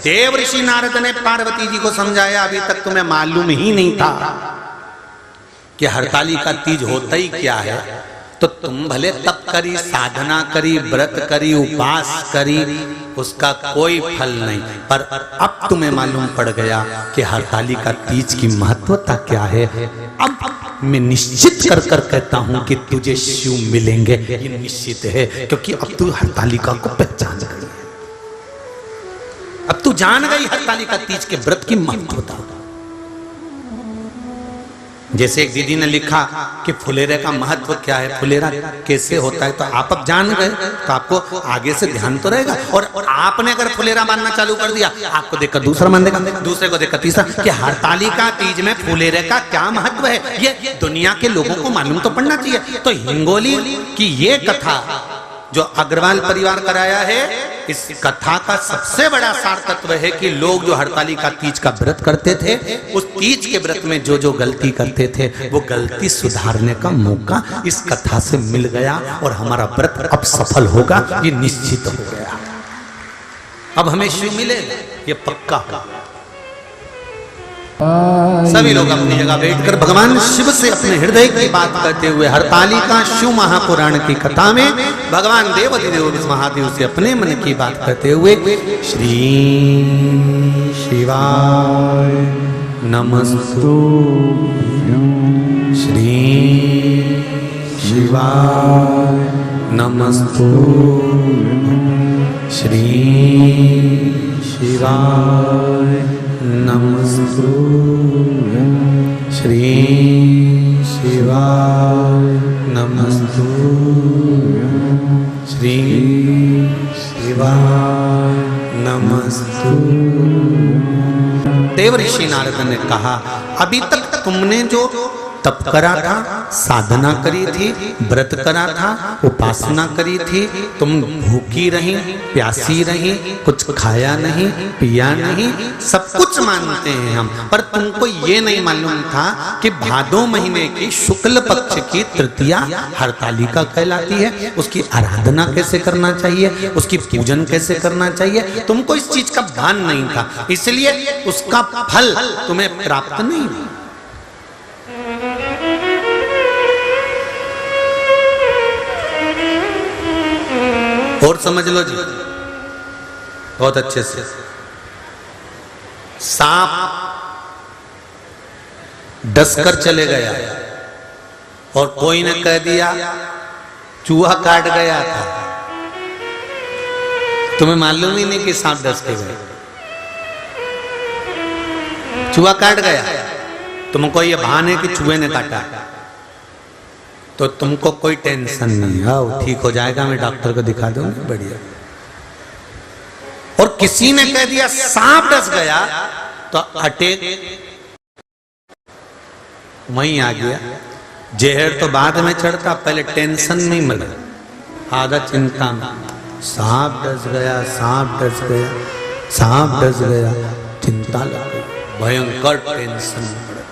देव ऋषि नारद ने पार्वती जी को समझाया, अभी तक तुम्हें मालूम ही नहीं था कि हरतालिका तीज होता ही क्या है। तो तुम भले तप करी, साधना करी, व्रत करी, उपास करी, उसका कोई फल नहीं। पर अब तुम्हें मालूम पड़ गया कि हरतालिका तीज की महत्वता क्या है। अब मैं निश्चित कर कर कहता हूं कि तुझे शिव मिलेंगे, ये निश्चित है, क्योंकि अब तू हरतालिका को पहचान गई है। अब तू जान गई हरतालिका तीज के व्रत की महत्वता। जैसे एक दीदी ने लिखा कि फुलेरे का महत्व क्या है, फुलेरा कैसे होता है, तो आप अब जान गए, तो आपको आगे से ध्यान तो रहेगा। और आपने अगर फुलेरा मानना चालू कर दिया, आपको देखकर दूसरा मान देगा, दूसरे को देखकर तीसरा, कि हरतालिका तीज में फुलेरे का क्या महत्व है, ये दुनिया के लोगों को मालूम तो पड़ना चाहिए। तो हिंगोली की ये कथा जो अग्रवाल परिवार कराया है, इस कथा का सबसे बड़ा सार तत्व है कि लोग जो हरतालिका तीज का व्रत करते थे, उस तीज के व्रत में जो जो गलती करते थे, वो गलती सुधारने का मौका इस कथा से मिल गया, और हमारा व्रत अब सफल होगा, ये निश्चित हो गया। अब हमें शिव मिलेगा, ये पक्का होगा। सभी लोग अपनी जगह बैठकर भगवान शिव से अपने हृदय की बात करते हुए हरतालिका शिव महापुराण की कथा में भगवान देवाधिदेव महादेव से अपने मन की बात करते हुए श्री शिवाय नमस्तु, श्री शिवाय नमस्तु, श्री शिवाय नमस्तु, श्री शिवाय नमस्तु, श्री शिवाय नमस्तु। देव ऋषि नारद ने कहा, अभी तक तुमने जो तप करा था, साधना करी थी, व्रत करा था, उपासना करी थी, तुम भूखी रही, प्यासी रही, कुछ खाया नहीं, पिया नहीं, सब कुछ मानते हैं हम, पर तुमको ये नहीं मालूम था कि भादो महीने की शुक्ल पक्ष की तृतीया हरतालिका कहलाती है। उसकी आराधना कैसे करना चाहिए, उसकी पूजन कैसे करना चाहिए, तुमको इस चीज का भान नहीं था, इसलिए उसका फल तुम्हें प्राप्त नहीं हुआ। और समझ लो जी बहुत अच्छे से, सांप डसकर चले गया और कोई ने कह दिया चूहा काट गया था, तुम्हें मालूम ही नहीं कि सांप डस के गया, चूहा काट गया, तुमको ये भान है कि चूहे ने काटा, तो तुमको कोई टेंशन नहीं, आओ ठीक हो जाएगा, मैं डॉक्टर को दिखा दूंगा, बढ़िया। और किसी ने कह दिया सांप डस गया, तो अटैक वहीं आ गया। जहर तो बाद में चढ़ता, पहले टेंशन नहीं मिला, आधा चिंता में, सांप डस गया, सांप डस गया, सांप डस गया, चिंता लग गई, भयंकर टेंशन में पड़े,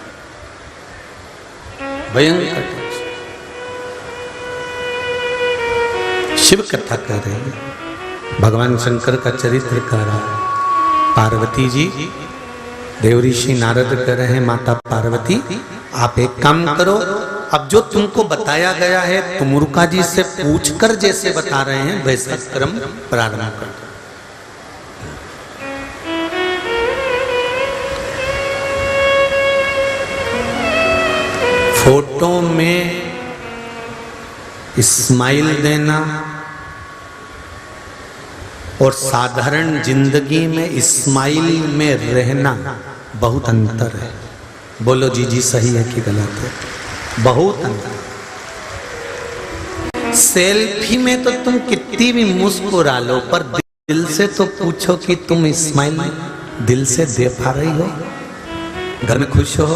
भयंकर टेंशन। शिव कथा कह रहे हैं, भगवान शंकर का चरित्र कह रहा है, पार्वती जी, देव ऋषि नारद कह रहे हैं, माता पार्वती आप एक काम करो, अब जो तुमको बताया गया है तुमुरुका जी से पूछकर जैसे बता रहे हैं वैसा क्रम प्रारंभ कर। फोटो में स्माइल देना और साधारण जिंदगी में स्माइल में रहना बहुत अंतर है। बोलो जी जी सही है कि गलत है? बहुत अंतर। सेल्फी में तो तुम कितनी भी मुस्कुरा लो, पर दिल से तो पूछो कि तुम स्माइल दिल से दे पा रही हो, घर में खुश हो,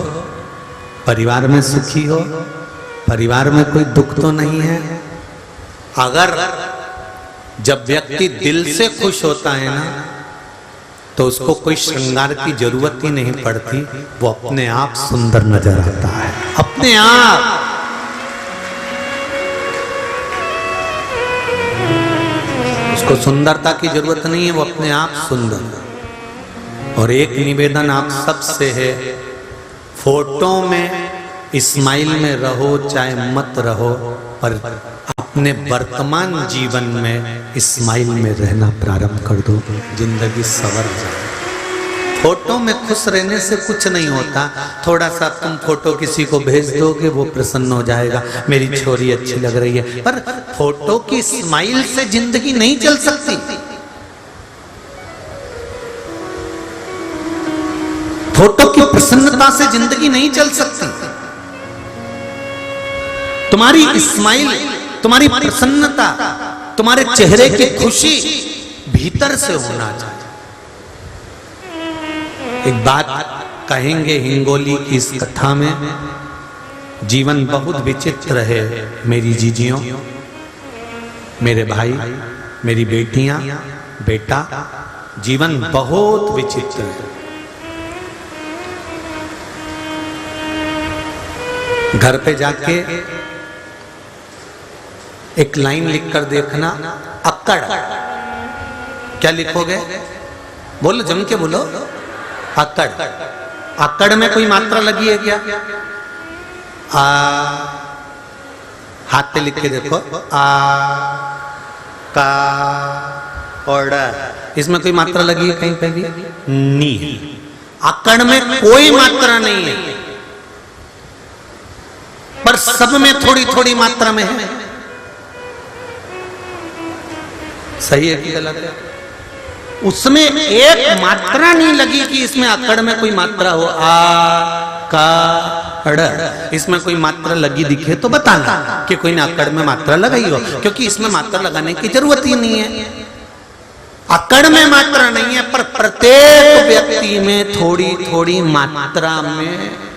परिवार में सुखी हो, परिवार में कोई दुख तो नहीं है। अगर जब व्यक्ति दिल से खुश होता है ना, तो उसको कोई श्रृंगार की जरूरत ही नहीं पड़ती, वो अपने आप सुंदर नजर आता है, अपने आप। उसको सुंदरता की जरूरत नहीं है, वो अपने आप सुंदर। और एक निवेदन आप सबसे है, फोटो में स्माइल में रहो चाहे मत रहो, पर अपने वर्तमान जीवन में स्माइल में रहना प्रारंभ कर दो, जिंदगी संवर जाए। फोटो में खुश रहने से कुछ नहीं होता, थोड़ा सा तुम फोटो किसी को भेज दोगे, वो प्रसन्न हो जाएगा, मेरी छोरी अच्छी लग रही है, पर फोटो की स्माइल से जिंदगी नहीं चल सकती। फोटो की प्रसन्नता से जिंदगी नहीं चल सकती। तुम्हारी स्माइल, तुम्हारी प्रसन्नता, तुम्हारे चेहरे की खुशी भीतर से होना चाहिए। एक बात कहेंगे हिंगोली की इस कथा में, जीवन बहुत विचित्र है मेरी जीजियों, मेरे भाई, मेरी बेटियां, बेटा, जीवन बहुत विचित्र है। घर पे जाके एक लाइन लिखकर देखना, अक्कड़। क्या लिखोगे? बोलो, जम के बोलो, अक्कड़। अक्कड़ में कोई मात्रा लगी है क्या? आ, हाथ पे लिख के देखो, आ का ऑर्डर, इसमें कोई मात्रा लगी है कहीं पे भी? नहीं। अक्कड़ में कोई मात्रा नहीं है, पर सब में थोड़ी थोड़ी मात्रा में है। सही है कि गलत है? उसमें एक मात्रा नहीं लगी कि इसमें अकड़ में कोई मात्रा हो, आ का अड़, इसमें कोई मात्रा लगी दिखे तो बताना कि कोई ने अकड़ में मात्रा लगाई हो, क्योंकि इसमें मात्रा लगाने की जरूरत ही नहीं है। अकड़ में मात्रा नहीं है, पर प्रत्येक व्यक्ति में थोड़ी थोड़ी मात्रा में।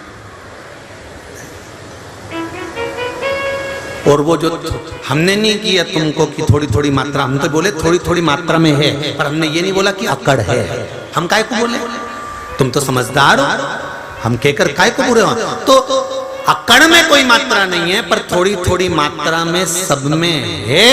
और वो जो हमने नहीं किया तुमको कि थोड़ी थोड़ी मात्रा, हम तो बोले थोड़ी थोड़ी मात्रा में है, पर हमने ये नहीं बोला कि अकड़ है। हम काय को बोले? तुम तो समझदार हो, हम कहकर काय को बुरे हो? तो अकड़ में कोई मात्रा नहीं है, पर थोड़ी थोड़ी मात्रा में सब में है।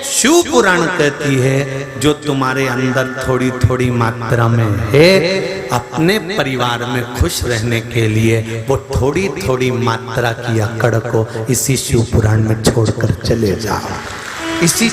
शिव पुराण कहती है जो तुम्हारे अंदर थोड़ी थोड़ी मात्रा में है, अपने परिवार में खुश रहने के लिए वो थोड़ी थोड़ी मात्रा की अकड़ को इसी शिव पुराण में छोड़कर चले जाओ। इसी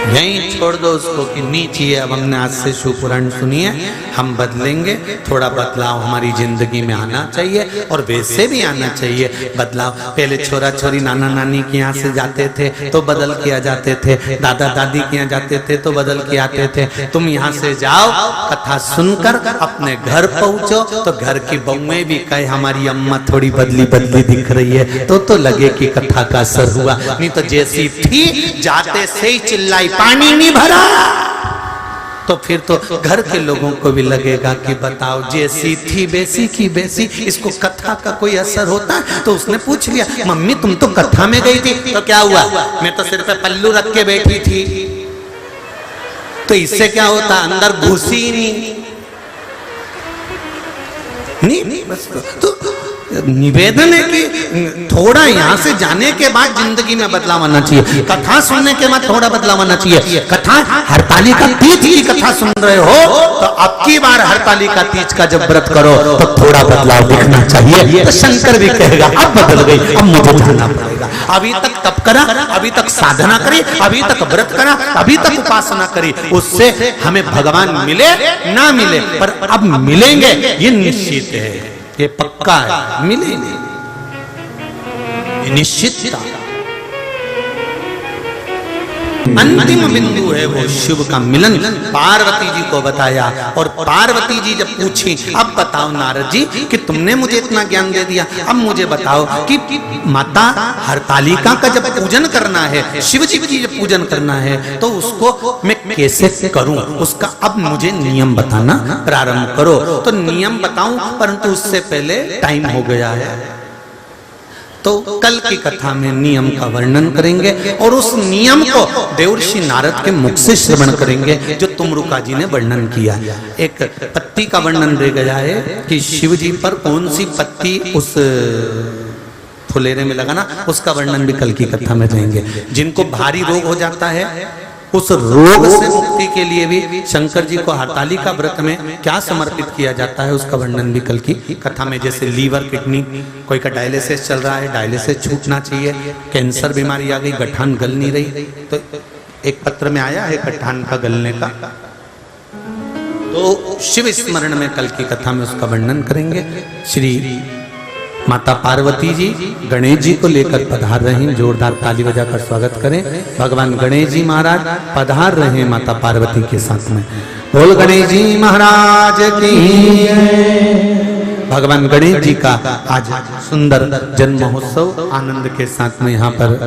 यहीं छोड़ दो उसको कि नीच है। अब हमने आज से शिव पुराण सुनिए, हम बदलेंगे, थोड़ा बदलाव हमारी जिंदगी में आना चाहिए, और वैसे भी आना चाहिए बदलाव। पहले छोरा छोरी नाना नानी के यहाँ से जाते थे तो बदल के आ जाते थे, दादा दादी के यहाँ जाते थे तो बदल के आते थे। तुम यहाँ से जाओ, कथा सुनकर अपने घर पहुंचो तो घर की बहुएं भी कहे हमारी अम्मा थोड़ी बदली बदली दिख रही है, तो लगे कि कथा का असर हुआ। नहीं तो जैसी थी जाते से ही चिल्लाई, पानी नहीं भरा, तो फिर तो घर के लोगों को भी लगेगा कि बताओ जैसी थी वैसी की वैसी, इसको कथा का कोई असर होता है? तो उसने पूछ लिया, मम्मी तुम तो कथा में गई थी, तो क्या हुआ? मैं तो सिर पे पल्लू रख के बैठी थी, तो इससे क्या होता? अंदर घुसी ही नहीं। बस तो निवेदन है कि थोड़ा यहाँ से जाने के बाद जिंदगी में बदलाव आना चाहिए। कथा सुनने के बाद थोड़ा बदलाव आना चाहिए। कथा हरतालिका तीज की कथा सुन रहे हो तो अब की बार हरतालिका तीज का जब व्रत करो तो थोड़ा बदलाव दिखना चाहिए। तो शंकर भी कहेगा अब बदल गई, अब मुझे जाना पड़ेगा। अभी तक तप करा, अभी तक साधना करी, अभी तक व्रत करा, अभी तक उपासना करी, उससे हमें भगवान मिले ना मिले, पर अब मिलेंगे ये निश्चित है, ये पक्का है, मिलेंगे, निश्चितता। अंतिम बिंदु है वो शिव का मिलन। पार्वती जी को बताया, और पार्वती जी जब पूछी, अब बताओ नारद जी कि तुमने मुझे इतना ज्ञान दे दिया, अब मुझे बताओ कि माता हरतालिका का जब पूजन करना है, शिव जी की जब पूजन करना है, तो उसको मैं कैसे करूं, उसका अब मुझे नियम बताना प्रारंभ करो। तो नियम बताऊं, परंतु उससे पहले टाइम हो गया है, तो कल की कथा में नियम का वर्णन करेंगे और उस नियम को देवर्षि नारद के मुख से श्रवण करेंगे जो तुमरुका जी ने वर्णन किया। एक पत्ती का वर्णन दे गया है कि शिव जी पर कौन सी पत्ती उस फुलेरे में लगाना, उसका वर्णन भी कल की कथा में देंगे। जिनको भारी रोग हो जाता है उस रोग से मुक्ति के लिए भी शंकर जी को हरतालिका व्रत में क्या समर्पित किया जाता है उसका वर्णन भी कल की कथा में। जैसे लीवर, किडनी, कोई का डायलिसिस चल रहा है, डायलिसिस छूटना चाहिए, कैंसर बीमारी आ गई, गठान गल नहीं रही, तो एक पत्र में आया है गठान का गलने का, तो शिव स्मरण में कल की कथा में उसका वर्णन करेंगे। श्री माता पार्वती जी गणेश जी को लेकर पधार रहे हैं, जोरदार ताली बजाकर स्वागत करें। भगवान गणेश जी महाराज पधार रहे हैं माता पार्वती के साथ में। बोल गणेश जी महाराज की। भगवान गणेश जी का आज सुंदर जन्म महोत्सव आनंद के साथ में यहाँ पर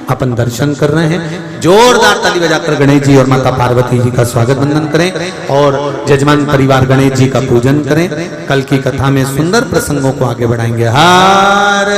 अपन दर्शन कर रहे हैं। जोरदार ताली बजाकर गणेश जी और माता पार्वती जी का स्वागत वंदन करें और जजमान परिवार गणेश जी का पूजन करें। कल की कथा में सुंदर प्रसंगों को आगे बढ़ाएंगे। हर